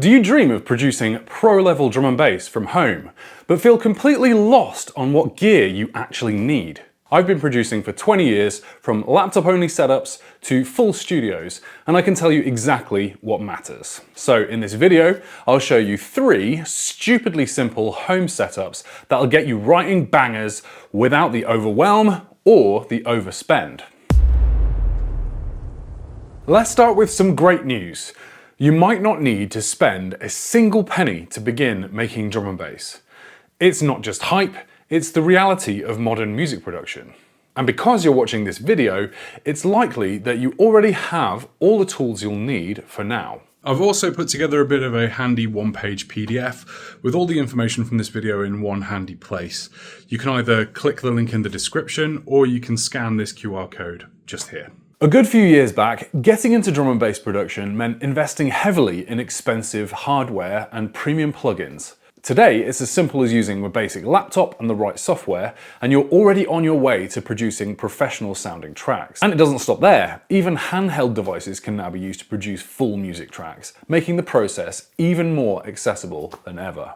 Do you dream of producing pro-level drum and bass from home, but feel completely lost on what gear you actually need? I've been producing for 20 years, from laptop-only setups to full studios, and I can tell you exactly what matters. So in this video, I'll show you 3 stupidly simple home setups that'll get you writing bangers without the overwhelm or the overspend. Let's start with some great news. You might not need to spend a single penny to begin making drum and bass. It's not just hype, it's the reality of modern music production. And because you're watching this video, it's likely that you already have all the tools you'll need for now. I've also put together a bit of a handy one-page PDF with all the information from this video in one handy place. You can either click the link in the description or you can scan this QR code just here. A good few years back, getting into drum and bass production meant investing heavily in expensive hardware and premium plugins. Today, it's as simple as using a basic laptop and the right software, and you're already on your way to producing professional sounding tracks. And it doesn't stop there. Even handheld devices can now be used to produce full music tracks, making the process even more accessible than ever.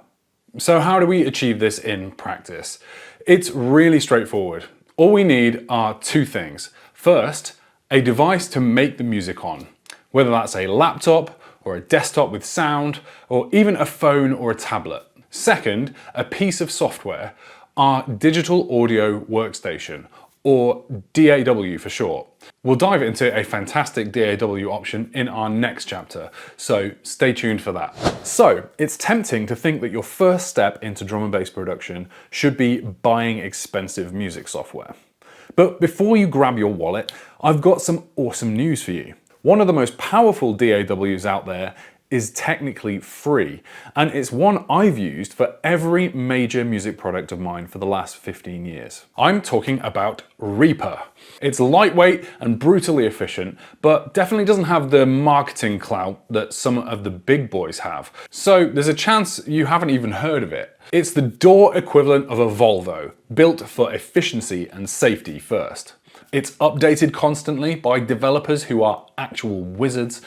So how do we achieve this in practice? It's really straightforward. All we need are 2 things. First, a device to make the music on, whether that's a laptop or a desktop with sound, or even a phone or a tablet. Second, a piece of software, our digital audio workstation, or DAW for short. We'll dive into a fantastic DAW option in our next chapter, so stay tuned for that. So, it's tempting to think that your first step into drum and bass production should be buying expensive music software. But before you grab your wallet, I've got some awesome news for you. One of the most powerful DAWs out there is technically free, and it's one I've used for every major music product of mine for the last 15 years. I'm talking about Reaper. It's lightweight and brutally efficient, but definitely doesn't have the marketing clout that some of the big boys have. So there's a chance you haven't even heard of it. It's the DAW equivalent of a Volvo, built for efficiency and safety first. It's updated constantly by developers who are actual wizards.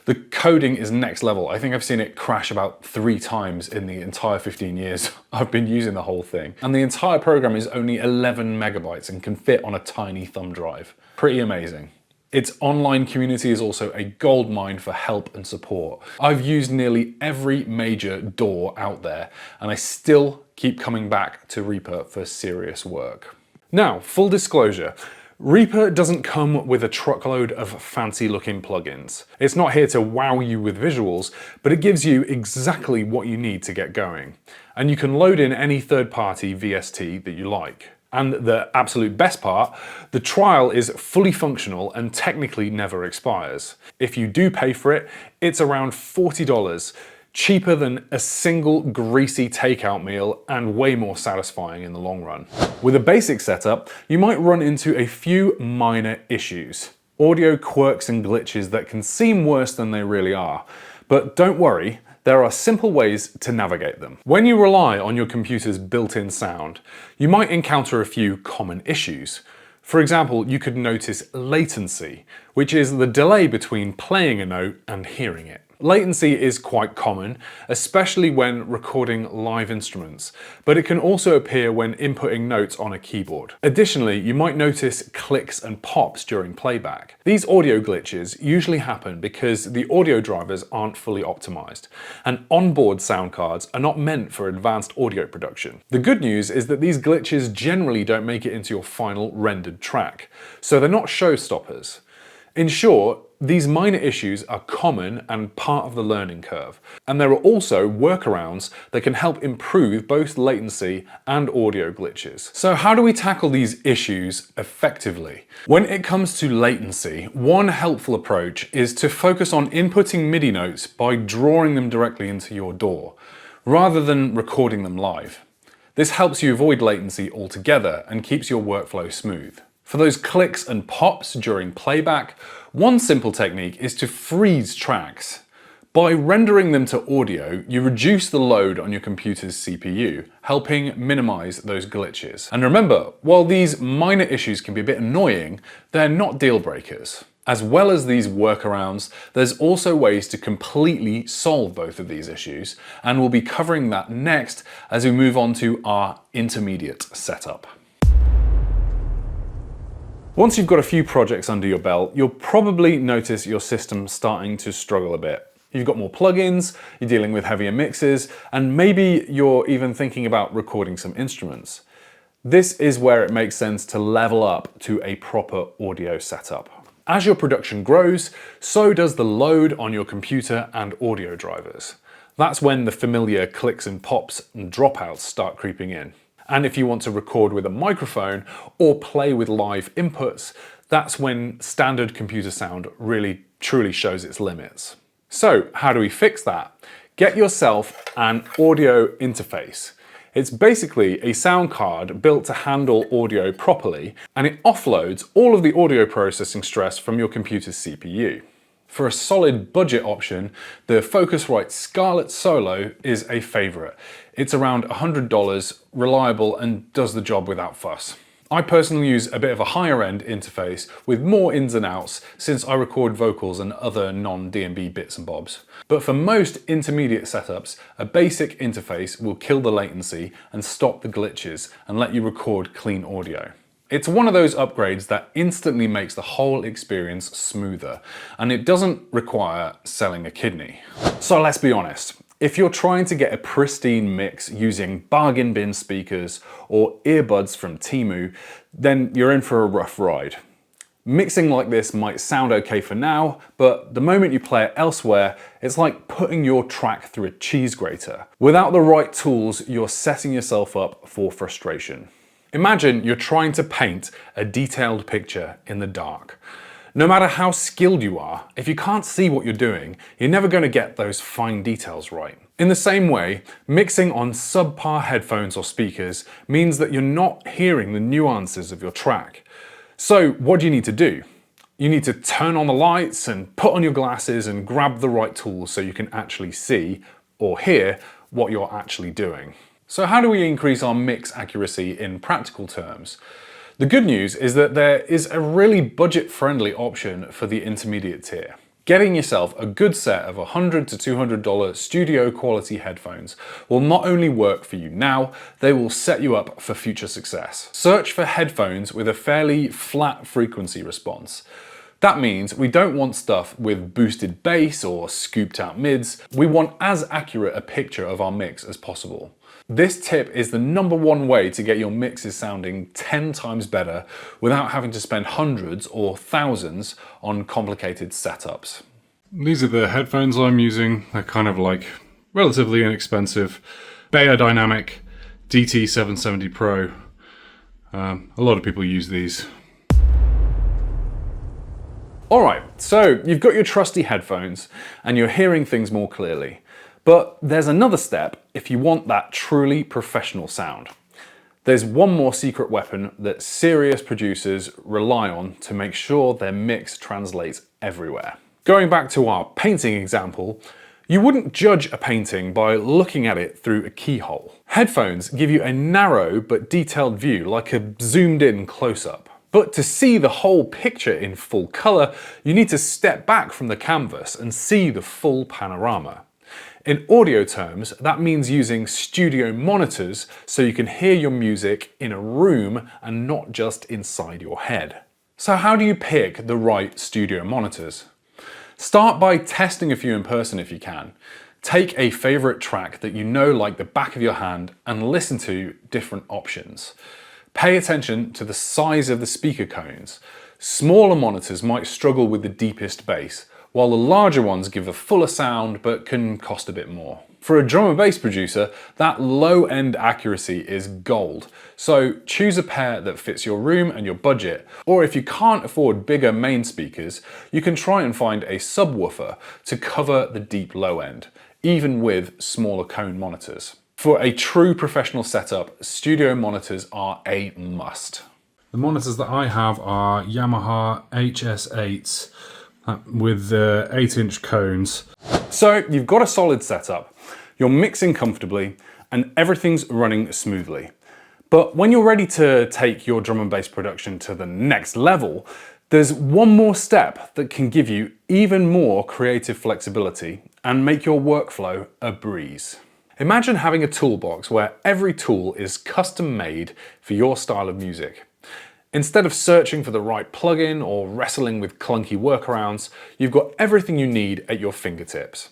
The coding is next level. I think I've seen it crash about 3 times in the entire 15 years I've been using the whole thing. And the entire program is only 11 megabytes and can fit on a tiny thumb drive. Pretty amazing. Its online community is also a goldmine for help and support. I've used nearly every major DAW out there, and I still keep coming back to Reaper for serious work. Now, full disclosure, Reaper doesn't come with a truckload of fancy looking plugins. It's not here to wow you with visuals, but it gives you exactly what you need to get going. And you can load in any third-party VST that you like. And the absolute best part, the trial is fully functional and technically never expires. If you do pay for it, it's around $40, cheaper than a single greasy takeout meal and way more satisfying in the long run. With a basic setup, you might run into a few minor issues. Audio quirks and glitches that can seem worse than they really are. But don't worry, there are simple ways to navigate them. When you rely on your computer's built-in sound, you might encounter a few common issues. For example, you could notice latency, which is the delay between playing a note and hearing it. Latency is quite common, especially when recording live instruments, but it can also appear when inputting notes on a keyboard. Additionally, you might notice clicks and pops during playback. These audio glitches usually happen because the audio drivers aren't fully optimized, and onboard sound cards are not meant for advanced audio production. The good news is that these glitches generally don't make it into your final rendered track, so they're not showstoppers. In short, these minor issues are common and part of the learning curve, and there are also workarounds that can help improve both latency and audio glitches. So how do we tackle these issues effectively? When it comes to latency, one helpful approach is to focus on inputting MIDI notes by drawing them directly into your DAW, rather than recording them live. This helps you avoid latency altogether and keeps your workflow smooth. For those clicks and pops during playback, one simple technique is to freeze tracks. By rendering them to audio, you reduce the load on your computer's CPU, helping minimize those glitches. And remember, while these minor issues can be a bit annoying, they're not deal breakers. As well as these workarounds, there's also ways to completely solve both of these issues, and we'll be covering that next as we move on to our intermediate setup. Once you've got a few projects under your belt, you'll probably notice your system starting to struggle a bit. You've got more plugins, you're dealing with heavier mixes, and maybe you're even thinking about recording some instruments. This is where it makes sense to level up to a proper audio setup. As your production grows, so does the load on your computer and audio drivers. That's when the familiar clicks and pops and dropouts start creeping in. And if you want to record with a microphone or play with live inputs, that's when standard computer sound really truly shows its limits. So how do we fix that? Get yourself an audio interface. It's basically a sound card built to handle audio properly, and it offloads all of the audio processing stress from your computer's CPU. For a solid budget option, the Focusrite Scarlett Solo is a favourite. It's around $100, reliable, and does the job without fuss. I personally use a bit of a higher end interface with more ins and outs since I record vocals and other non-D&B bits and bobs. But for most intermediate setups, a basic interface will kill the latency and stop the glitches and let you record clean audio. It's one of those upgrades that instantly makes the whole experience smoother, and it doesn't require selling a kidney. So let's be honest. If you're trying to get a pristine mix using bargain bin speakers or earbuds from Temu, then you're in for a rough ride. Mixing like this might sound okay for now, but the moment you play it elsewhere, it's like putting your track through a cheese grater. Without the right tools, you're setting yourself up for frustration. Imagine you're trying to paint a detailed picture in the dark. No matter how skilled you are, if you can't see what you're doing, you're never going to get those fine details right. In the same way, mixing on subpar headphones or speakers means that you're not hearing the nuances of your track. So what do you need to do? You need to turn on the lights and put on your glasses and grab the right tools so you can actually see or hear what you're actually doing. So how do we increase our mix accuracy in practical terms? The good news is that there is a really budget-friendly option for the intermediate tier. Getting yourself a good set of $100 to $200 studio quality headphones will not only work for you now, they will set you up for future success. Search for headphones with a fairly flat frequency response. That means we don't want stuff with boosted bass or scooped out mids. We want as accurate a picture of our mix as possible. This tip is the #1 way to get your mixes sounding 10 times better without having to spend hundreds or thousands on complicated setups. These are the headphones I'm using. They're kind of like relatively inexpensive Beyerdynamic DT770 Pro. A lot of people use these. Alright, so you've got your trusty headphones and you're hearing things more clearly. But there's another step if you want that truly professional sound. There's one more secret weapon that serious producers rely on to make sure their mix translates everywhere. Going back to our painting example, you wouldn't judge a painting by looking at it through a keyhole. Headphones give you a narrow but detailed view, like a zoomed in close-up. But to see the whole picture in full color, you need to step back from the canvas and see the full panorama. In audio terms, that means using studio monitors so you can hear your music in a room and not just inside your head. So how do you pick the right studio monitors? Start by testing a few in person if you can. Take a favorite track that you know like the back of your hand and listen to different options. Pay attention to the size of the speaker cones. Smaller monitors might struggle with the deepest bass, while the larger ones give a fuller sound but can cost a bit more. For a drum and bass producer, that low-end accuracy is gold, so choose a pair that fits your room and your budget, or if you can't afford bigger main speakers, you can try and find a subwoofer to cover the deep low end, even with smaller cone monitors. For a true professional setup, studio monitors are a must. The monitors that I have are Yamaha HS8s, with 8-inch cones. So you've got a solid setup, you're mixing comfortably, and everything's running smoothly. But when you're ready to take your drum and bass production to the next level, There's one more step that can give you even more creative flexibility and make your workflow a breeze. Imagine having a toolbox where every tool is custom made for your style of music. Instead of searching for the right plugin or wrestling with clunky workarounds, you've got everything you need at your fingertips.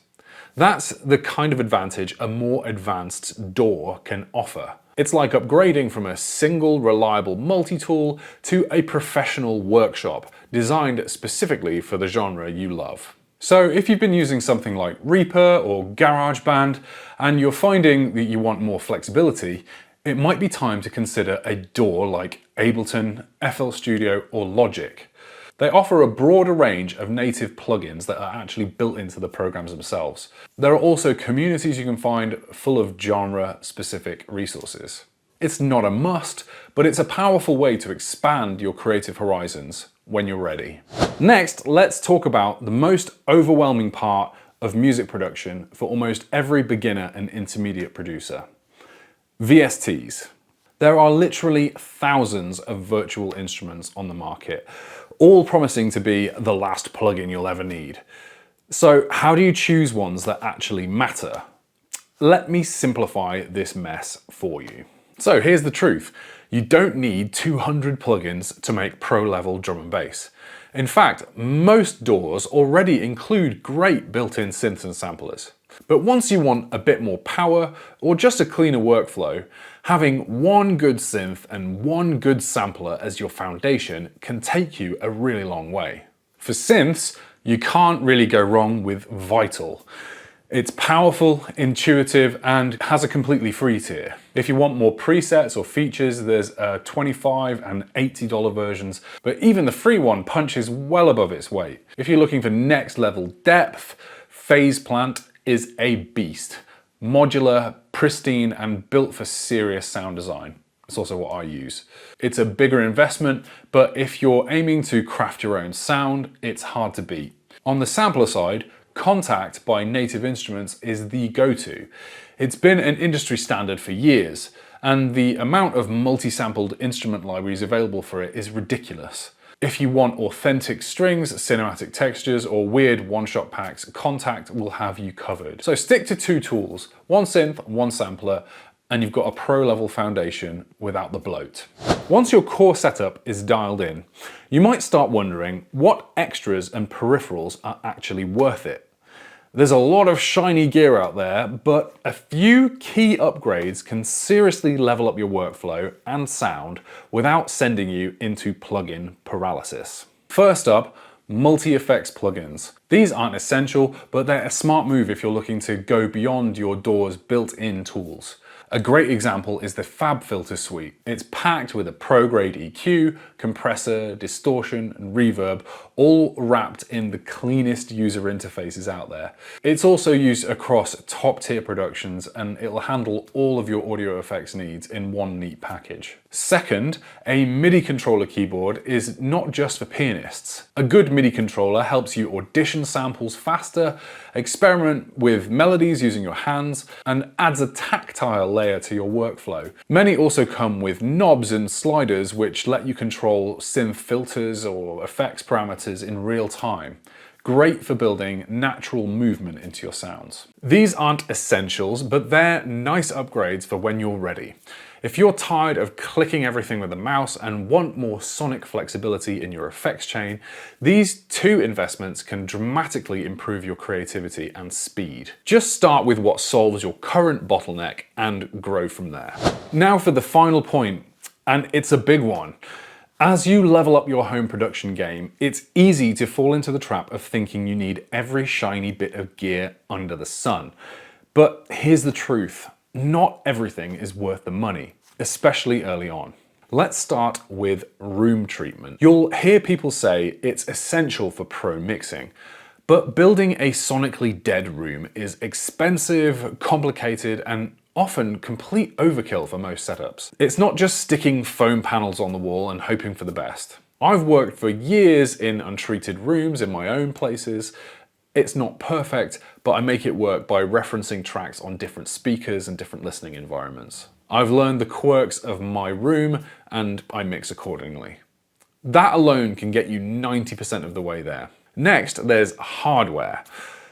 That's the kind of advantage a more advanced DAW can offer. It's like upgrading from a single reliable multi-tool to a professional workshop designed specifically for the genre you love. So if you've been using something like Reaper or GarageBand and you're finding that you want more flexibility, it might be time to consider a DAW like Ableton, FL Studio or Logic. They offer a broader range of native plugins that are actually built into the programs themselves. There are also communities you can find full of genre-specific resources. It's not a must, but it's a powerful way to expand your creative horizons when you're ready. Next, let's talk about the most overwhelming part of music production for almost every beginner and intermediate producer: VSTs. There are literally thousands of virtual instruments on the market, all promising to be the last plugin you'll ever need. So how do you choose ones that actually matter? Let me simplify this mess for you. So here's the truth. You don't need 200 plugins to make pro-level drum and bass. In fact, most DAWs already include great built-in synths and samplers. But once you want a bit more power or just a cleaner workflow, having one good synth and one good sampler as your foundation can take you a really long way. For synths, you can't really go wrong with Vital. It's powerful, intuitive, and has a completely free tier. If you want more presets or features, there's $25 and $80 versions, but even the free one punches well above its weight. If you're looking for next level depth, Phase Plant is a beast. Modular, pristine, and built for serious sound design. It's also what I use. It's a bigger investment, but if you're aiming to craft your own sound, it's hard to beat. On the sampler side, Contact by Native Instruments is the go-to. It's been an industry standard for years, and the amount of multi-sampled instrument libraries available for it is ridiculous. If you want authentic strings, cinematic textures, or weird one-shot packs, Contact will have you covered. So stick to two tools, one synth, one sampler, and you've got a pro-level foundation without the bloat. Once your core setup is dialed in, you might start wondering what extras and peripherals are actually worth it. There's a lot of shiny gear out there, but a few key upgrades can seriously level up your workflow and sound without sending you into plugin paralysis. First up, multi-effects plugins. These aren't essential, but they're a smart move if you're looking to go beyond your DAW's built-in tools. A great example is the FabFilter suite. It's packed with a pro-grade EQ, compressor, distortion, and reverb, all wrapped in the cleanest user interfaces out there. It's also used across top-tier productions, and it'll handle all of your audio effects needs in one neat package. Second, a MIDI controller keyboard is not just for pianists. A good MIDI controller helps you audition samples faster, experiment with melodies using your hands, and adds a tactile layer to your workflow. Many also come with knobs and sliders which let you control synth filters or effects parameters in real time. Great for building natural movement into your sounds. These aren't essentials, but they're nice upgrades for when you're ready. If you're tired of clicking everything with the mouse and want more sonic flexibility in your effects chain, these two investments can dramatically improve your creativity and speed. Just start with what solves your current bottleneck and grow from there. Now for the final point, and it's a big one. As you level up your home production game, it's easy to fall into the trap of thinking you need every shiny bit of gear under the sun. But here's the truth. Not everything is worth the money, especially early on. Let's start with room treatment. You'll hear people say it's essential for pro mixing, but building a sonically dead room is expensive, complicated, and often complete overkill for most setups. It's not just sticking foam panels on the wall and hoping for the best. I've worked for years in untreated rooms in my own places. It's not perfect, but I make it work by referencing tracks on different speakers and different listening environments. I've learned the quirks of my room and I mix accordingly. That alone can get you 90% of the way there. Next, there's hardware.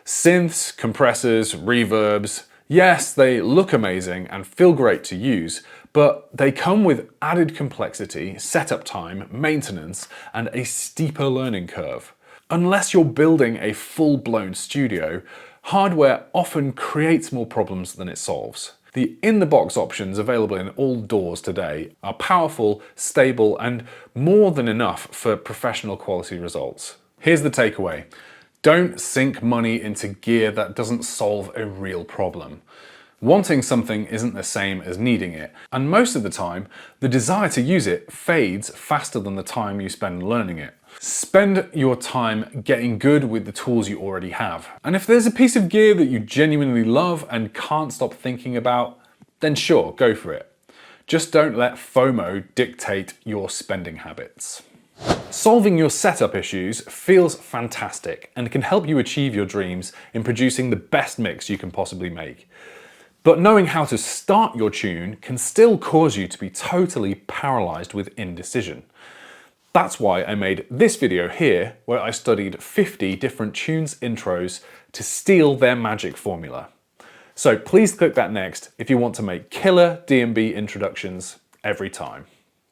Synths, compressors, reverbs. Yes, they look amazing and feel great to use, but they come with added complexity, setup time, maintenance, and a steeper learning curve. Unless you're building a full-blown studio, hardware often creates more problems than it solves. The in-the-box options available in all DAWs today are powerful, stable, and more than enough for professional quality results. Here's the takeaway. Don't sink money into gear that doesn't solve a real problem. Wanting something isn't the same as needing it, and most of the time, the desire to use it fades faster than the time you spend learning it. Spend your time getting good with the tools you already have. And if there's a piece of gear that you genuinely love and can't stop thinking about, then sure, go for it. Just don't let FOMO dictate your spending habits. Solving your setup issues feels fantastic and can help you achieve your dreams in producing the best mix you can possibly make. But knowing how to start your tune can still cause you to be totally paralyzed with indecision. That's why I made this video here, where I studied 50 different tunes intros to steal their magic formula. So please click that next if you want to make killer D&B introductions every time.